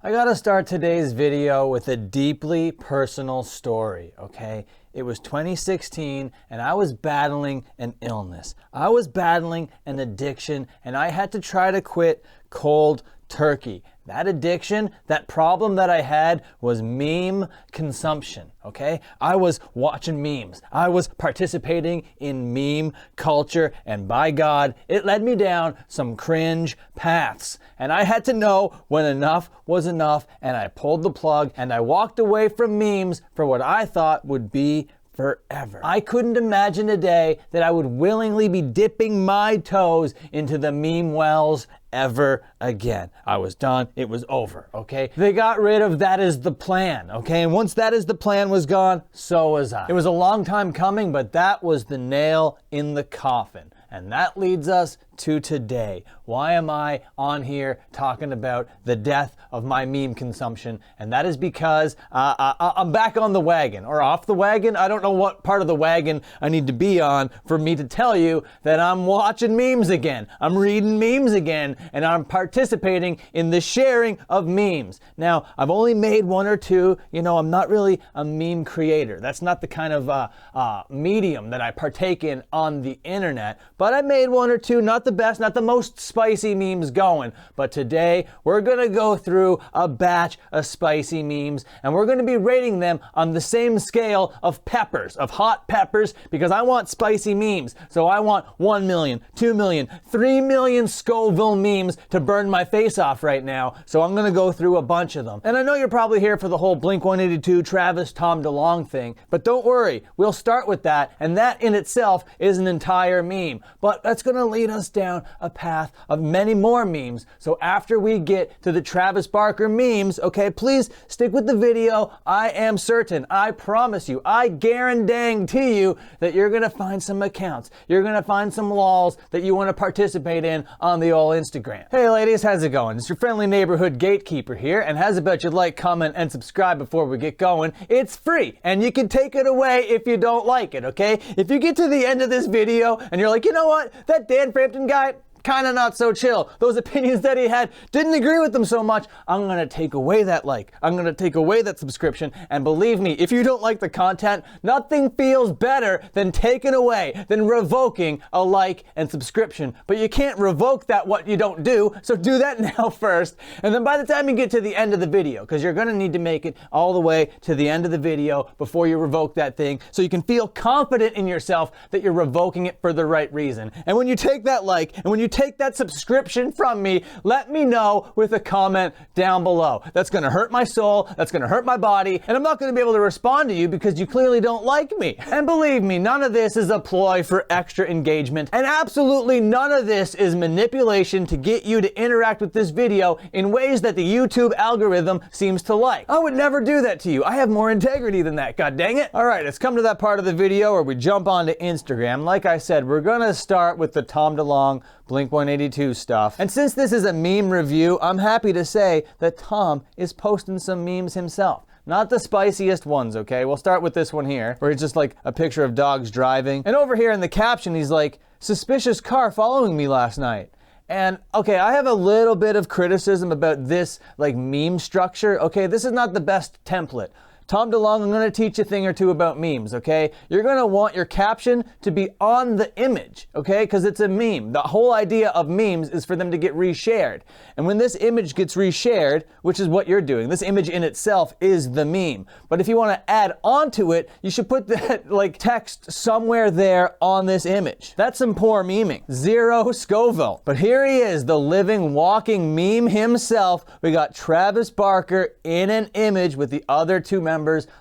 I gotta start today's video with a deeply personal story, okay? It was 2016 and I was battling an illness. I was battling an addiction and I had to try to quit cold turkey. That addiction, that problem that I had was meme consumption, okay? I was watching memes. I was participating in meme culture, and by God, it led me down some cringe paths. And I had to know when enough was enough, and I pulled the plug, and I walked away from memes for what I thought would be forever. I couldn't imagine a day that I would willingly be dipping my toes into the meme wells ever again. I was done. It was over, okay? They got rid of That Is the Plan, okay? And once That Is the Plan was gone, so was I. It was a long time coming, but that was the nail in the coffin. And that leads us to today. Why am I on here talking about the death of my meme consumption? And that is because I'm back on the wagon, or off the wagon. I don't know what part of the wagon I need to be on for me to tell you that I'm watching memes again. I'm reading memes again, and I'm participating in the sharing of memes. Now, I've only made one or two. You know, I'm not really a meme creator. That's not the kind of medium that I partake in on the internet. But I made one or two, not the best, not the most spicy memes going. But today, we're gonna go through a batch of spicy memes, and we're gonna be rating them on the same scale of peppers, of hot peppers, because I want spicy memes. So I want 1 million, 2 million, 3 million Scoville memes to burn my face off right now. So I'm gonna go through a bunch of them. And I know you're probably here for the whole Blink-182, Travis, Tom DeLonge thing, but don't worry, we'll start with that, and that in itself is an entire meme. But that's gonna lead us down a path of many more memes. So after we get to the Travis Barker memes, okay, please stick with the video. I am certain, I promise you, I guarantee you that you're gonna find some accounts. You're gonna find some lols that you wanna participate in on the old Instagram. Hey ladies, how's it going? It's your friendly neighborhood gatekeeper here, and how's about you like, comment, and subscribe before we get going? It's free, and you can take it away if you don't like it, okay? If you get to the end of this video and you're like, you know what? That Dan Frampton guy, kind of not so chill. Those opinions that he had, didn't agree with them so much. I'm gonna take away that like. I'm gonna take away that subscription. And believe me, if you don't like the content, nothing feels better than taking away, than revoking a like and subscription. But you can't revoke that what you don't do, so do that now first. And then by the time you get to the end of the video, because you're gonna need to make it all the way to the end of the video before you revoke that thing, so you can feel confident in yourself that you're revoking it for the right reason. And when you take that like, and when you take that subscription from me, let me know with a comment down below. That's gonna hurt my soul, that's gonna hurt my body, and I'm not gonna be able to respond to you because you clearly don't like me. And believe me, none of this is a ploy for extra engagement, and absolutely none of this is manipulation to get you to interact with this video in ways that the YouTube algorithm seems to like. I would never do that to you. I have more integrity than that, god dang it. All right, let's come to that part of the video where we jump onto Instagram. Like I said, we're gonna start with the Tom DeLonge Blink-182 stuff. And since this is a meme review, I'm happy to say that Tom is posting some memes himself. Not the spiciest ones, okay? We'll start with this one here, where it's just like a picture of dogs driving. And over here in the caption, he's like, "Suspicious car following me last night." And okay, I have a little bit of criticism about this like meme structure. Okay, this is not the best template. Tom DeLonge, I'm gonna teach you a thing or two about memes, okay? You're gonna want your caption to be on the image, okay? Because it's a meme. The whole idea of memes is for them to get reshared. And when this image gets reshared, which is what you're doing, this image in itself is the meme. But if you wanna add onto it, you should put that like text somewhere there on this image. That's some poor memeing. Zero Scoville. But here he is, the living, walking meme himself. We got Travis Barker in an image with the other two members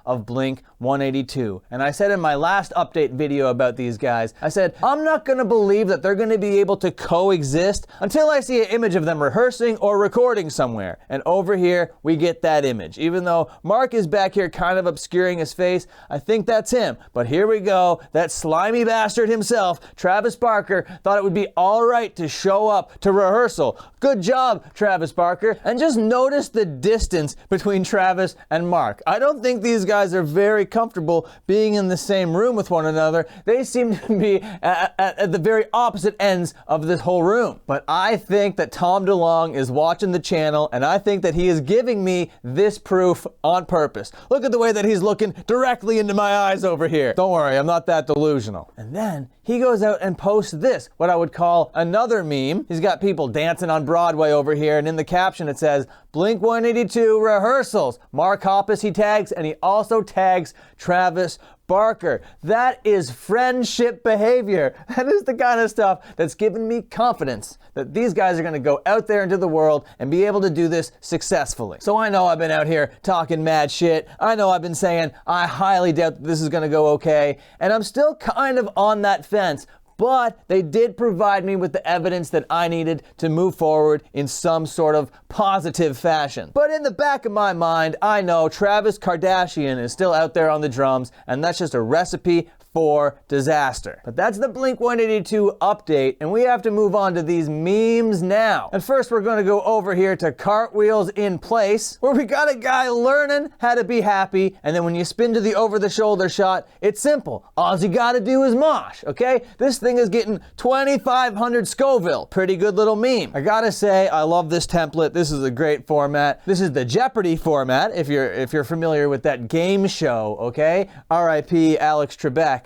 of Blink-182. And I said in my last update video about these guys, I said, I'm not gonna believe that they're gonna be able to coexist until I see an image of them rehearsing or recording somewhere. And over here, we get that image. Even though Mark is back here kind of obscuring his face, I think that's him. But here we go, that slimy bastard himself, Travis Barker, thought it would be all right to show up to rehearsal. Good job, Travis Barker. And just notice the distance between Travis and Mark. I don't think these guys are very comfortable being in the same room with one another. They seem to be at the very opposite ends of this whole room. But I think that Tom DeLonge is watching the channel, and I think that he is giving me this proof on purpose. Look at the way that he's looking directly into my eyes over here. Don't worry, I'm not that delusional. And then he goes out and posts this, what I would call another meme. He's got people dancing on Broadway over here, and in the caption it says, Blink-182 rehearsals. Mark Hoppus he tags, and he also tags Travis Barker. That is friendship behavior. That is the kind of stuff that's given me confidence that these guys are going to go out there into the world and be able to do this successfully. So I know I've been out here talking mad shit. I know I've been saying I highly doubt that this is going to go okay, and I'm still kind of on that fence. But they did provide me with the evidence that I needed to move forward in some sort of positive fashion. But in the back of my mind, I know Travis Kardashian is still out there on the drums, and that's just a recipe for disaster. But that's the Blink-182 update, and we have to move on to these memes now. And first we're going to go over here to Cartwheels in Place, where we got a guy learning how to be happy, and then when you spin to the over-the-shoulder shot, it's simple. All you gotta do is mosh, okay? This thing is getting 2,500 Scoville. Pretty good little meme. I gotta say, I love this template. This is a great format. This is the Jeopardy format, if you're familiar with that game show, okay? R.I.P. Alex Trebek.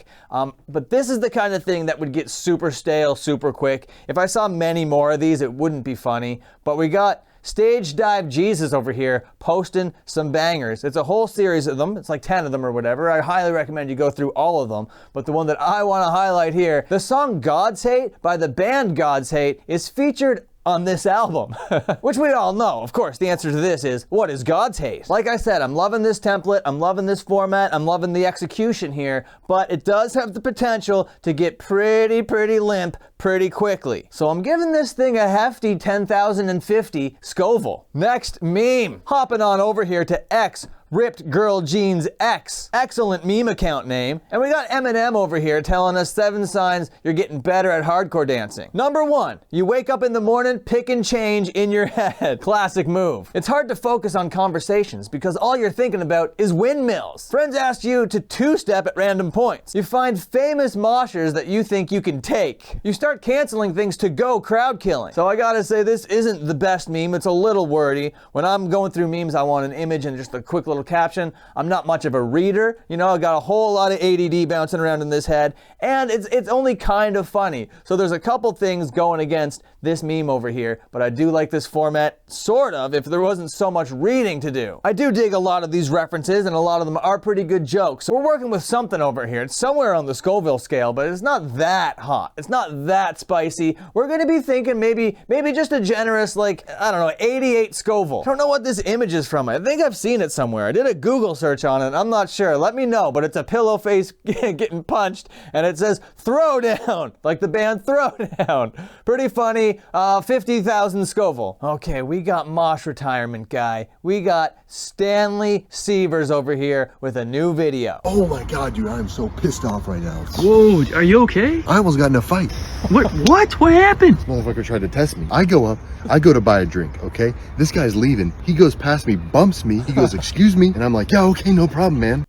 But this is the kind of thing that would get super stale super quick. If I saw many more of these, it wouldn't be funny. But we got Stage Dive Jesus over here posting some bangers. It's a whole series of them. It's like 10 of them or whatever. I highly recommend you go through all of them. But the one that I want to highlight here, the song God's Hate by the band God's Hate is featured on this album, which we all know. Of course, the answer to this is, what is God's hate? Like I said, I'm loving this template, I'm loving this format, I'm loving the execution here, but it does have the potential to get pretty limp pretty quickly. So I'm giving this thing a hefty 10,050 Scoville. Next meme. Hopping on over here to X Ripped Girl Jeans X. Excellent meme account name. And we got Eminem over here telling us 7 signs you're getting better at hardcore dancing. Number 1, you wake up in the morning picking change in your head. Classic move. It's hard to focus on conversations because all you're thinking about is windmills. Friends ask you to 2-step at random points. You find famous moshers that you think you can take. You start canceling things to go crowd killing. So I gotta say, this isn't the best meme. It's a little wordy. When I'm going through memes, I want an image and just a quick little caption. I'm not much of a reader, you know. I got a whole lot of ADD bouncing around in this head, and it's only kind of funny. So there's a couple things going against this meme over here, but I do like this format, sort of, if there wasn't so much reading to do. I do dig a lot of these references, and a lot of them are pretty good jokes. So we're working with something over here. It's somewhere on the Scoville scale, but it's not that hot. It's not that spicy. We're gonna be thinking maybe just a generous, like, I don't know, 88 Scoville. I don't know what this image is from. I think I've seen it somewhere. I did a Google search on it. I'm not sure. Let me know. But it's a pillow face getting punched, and it says Throwdown, like the band Throwdown. Pretty funny. 50,000 Scoville. Okay, we got Mosh retirement guy. We got Stanley Severs over here with a new video. Oh my God, dude, I'm so pissed off right now. Whoa, are you okay? I almost got in a fight. What happened? This motherfucker tried to test me. I go up, I go to buy a drink, okay? This guy's leaving. He goes past me, bumps me. He goes, excuse me? And I'm like, yeah, okay, no problem, man.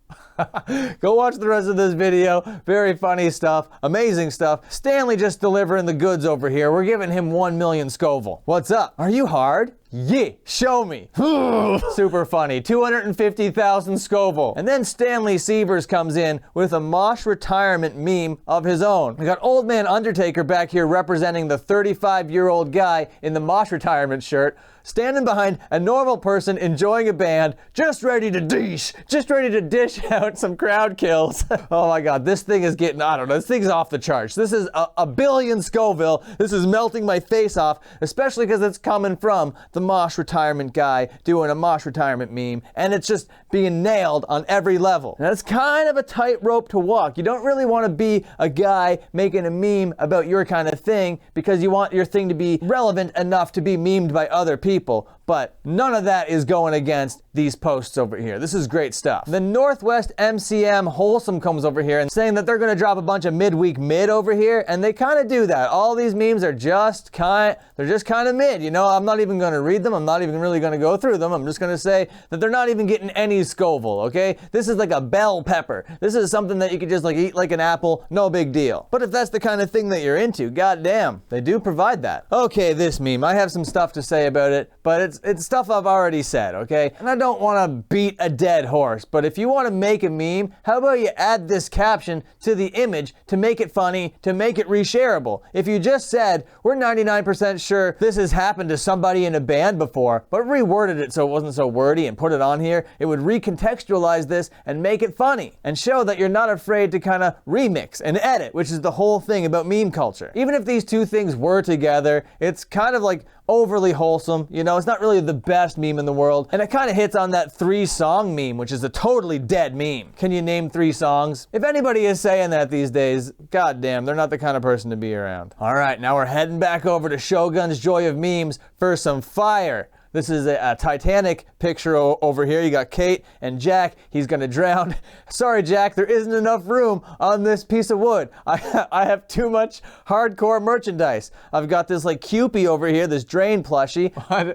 Go watch the rest of this video. Very funny stuff. Amazing stuff. Stanley just delivering the goods over here. We're giving him 1 million Scoville. What's up? Are you hard? Yeah, show me. Super funny. 250,000 Scoville. And then Stanley Severs comes in with a Mosh retirement meme of his own. We got Old Man Undertaker back here representing the 35-year-old guy in the Mosh retirement shirt, standing behind a normal person enjoying a band, just ready to dish out some crowd kills. Oh my God, this thing is getting, I don't know, this thing's off the charts. This is a billion Scoville. This is melting my face off, especially because it's coming from the Mosh retirement guy doing a Mosh retirement meme, and it's just being nailed on every level. And it's kind of a tightrope to walk. You don't really want to be a guy making a meme about your kind of thing because you want your thing to be relevant enough to be memed by other people. but none of that is going against these posts over here. This is great stuff. The Northwest MCM Wholesome comes over here and saying that they're gonna drop a bunch of midweek mid over here, and they kind of do that. All these memes are just kind of mid, you know? I'm not even gonna read them. I'm not even really gonna go through them. I'm just gonna say that they're not even getting any Scoville, okay? This is like a bell pepper. This is something that you could just like eat like an apple, no big deal. But if that's the kind of thing that you're into, goddamn, they do provide that. Okay, this meme, I have some stuff to say about it, but it's stuff I've already said, okay? And I don't wanna beat a dead horse, but if you wanna make a meme, how about you add this caption to the image to make it funny, to make it reshareable? If you just said, we're 99% sure this has happened to somebody in a band before, but reworded it so it wasn't so wordy and put it on here, it would recontextualize this and make it funny and show that you're not afraid to kind of remix and edit, which is the whole thing about meme culture. Even if these two things were together, it's kind of like overly wholesome, you know, it's not really the best meme in the world, and it kind of hits on that 3-song meme, which is a totally dead meme. Can you name 3 songs? If anybody is saying that these days, goddamn, they're not the kind of person to be around. All right, now we're heading back over to Shogun's Joy of Memes for some fire. This is a Titanic picture over here. You got Kate and Jack. He's gonna drown. Sorry, Jack, there isn't enough room on this piece of wood. I have too much hardcore merchandise. I've got this like Cupid over here, this drain plushie. I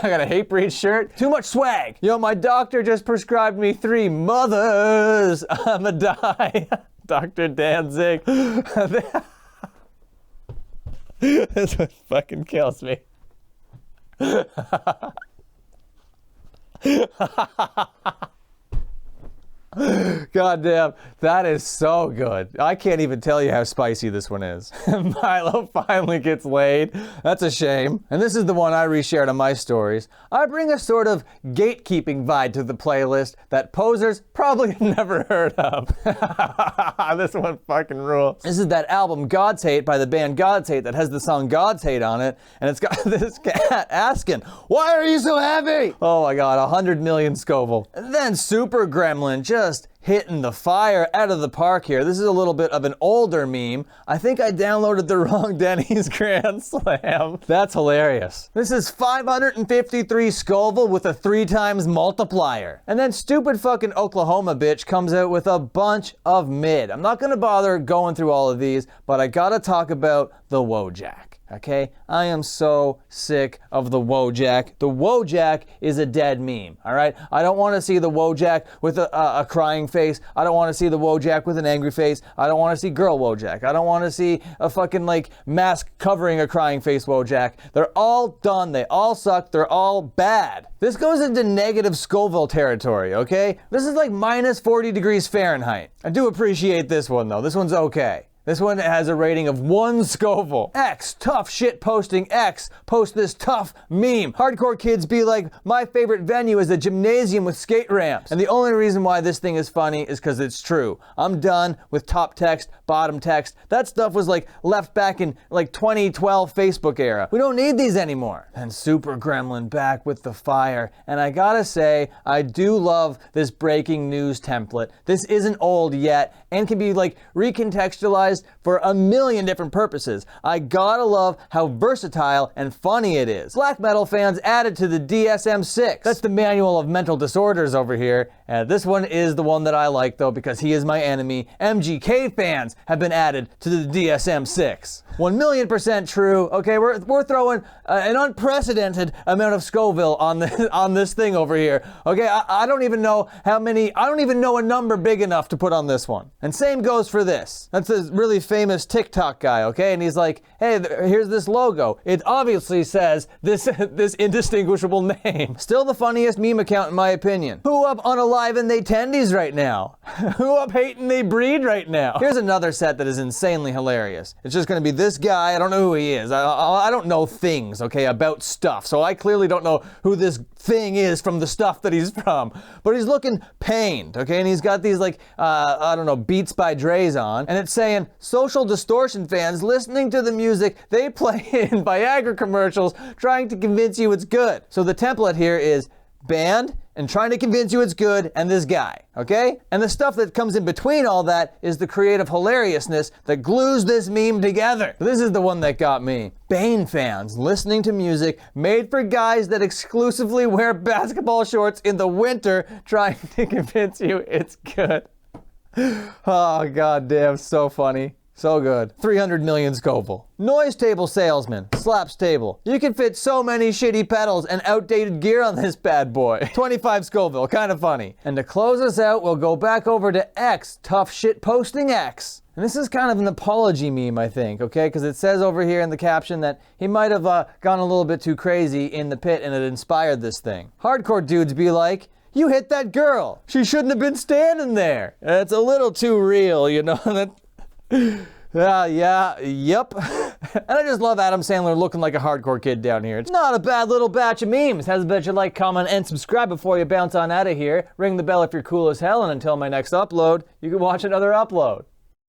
got a Hatebreed shirt. Too much swag. Yo, my doctor just prescribed me 3 mothers. I'ma die. Dr. Danzig. This one fucking kills me. God damn, that is so good. I can't even tell you how spicy this one is. Milo finally gets laid. That's a shame. And this is the one I reshared on my stories. I bring a sort of gatekeeping vibe to the playlist that posers probably have never heard of. This one fucking rules. This is that album God's Hate by the band God's Hate that has the song God's Hate on it, and it's got this cat asking, "Why are you so heavy?" Oh my god, 100 million Scoville. And then Super Gremlin just hitting the fire out of the park here. This is a little bit of an older meme. I think I downloaded the wrong Denny's Grand Slam. That's hilarious. This is 553 Scoville with a 3 times multiplier. And then stupid fucking Oklahoma bitch comes out with a bunch of mid. I'm not gonna bother going through all of these, but I gotta talk about the Wojak. Okay, I am so sick of the Wojak. The Wojak is a dead meme, all right? I don't want to see the Wojak with a crying face. I don't want to see the Wojak with an angry face. I don't want to see girl Wojak. I don't want to see a fucking like mask covering a crying face Wojak. They're all done. They all suck. They're all bad. This goes into negative Scoville territory, okay? This is like minus 40 degrees Fahrenheit. I do appreciate this one though. This one's okay. This one has a rating of 1 Scoville. X, tough shit posting X, post this tough meme. Hardcore kids be like, my favorite venue is a gymnasium with skate ramps. And the only reason why this thing is funny is because it's true. I'm done with top text, bottom text. That stuff was like left back in like 2012 Facebook era. We don't need these anymore. And Super Gremlin back with the fire. And I gotta say, I do love this breaking news template. This isn't old yet and can be like recontextualized for a million different purposes. I gotta love how versatile and funny it is. Black metal fans added to the DSM-6. That's the manual of mental disorders over here. This one is the one that I like though because he is my enemy. MGK fans have been added to the DSM-6. 1,000,000% true. Okay, we're throwing an unprecedented amount of Scoville on this thing over here. Okay, I don't even know how many. I don't even know a number big enough to put on this one. And same goes for this. That's a really famous TikTok guy. Okay, and he's like, hey, here's this logo. It obviously says this indistinguishable name. Still the funniest meme account in my opinion. Who up unaliving they tendies right now? Who up hating they breed right now? Here's another set that is insanely hilarious. It's just gonna be this guy. I don't know who he is. I don't know things, okay, about stuff. So I clearly don't know who this thing is from the stuff that he's from. But he's looking pained, okay? And he's got these like, I don't know, Beats by Dre's on. And it's saying, social distortion fans listening to the music they play in Viagra commercials trying to convince you it's good. So the template here is band and trying to convince you it's good, and this guy, okay? And the stuff that comes in between all that is the creative hilariousness that glues this meme together. This is the one that got me. Bane fans listening to music made for guys that exclusively wear basketball shorts in the winter, trying to convince you it's good. Oh, goddamn, so funny. So good. 300 million Scoville. Noise table salesman. Slaps table. You can fit so many shitty pedals and outdated gear on this bad boy. 25 Scoville. Kind of funny. And to close us out, we'll go back over to X. Tough shit posting X. And this is kind of an apology meme, I think, okay? Because it says over here in the caption that he might have gone a little bit too crazy in the pit and it inspired this thing. Hardcore dudes be like, you hit that girl. She shouldn't have been standing there. It's a little too real, you know? Yep. And I just love Adam Sandler looking like a hardcore kid down here. It's not a bad little batch of memes. Has a bet you like, comment, and subscribe before you bounce on out of here. Ring the bell if you're cool as hell, and until my next upload, you can watch another upload.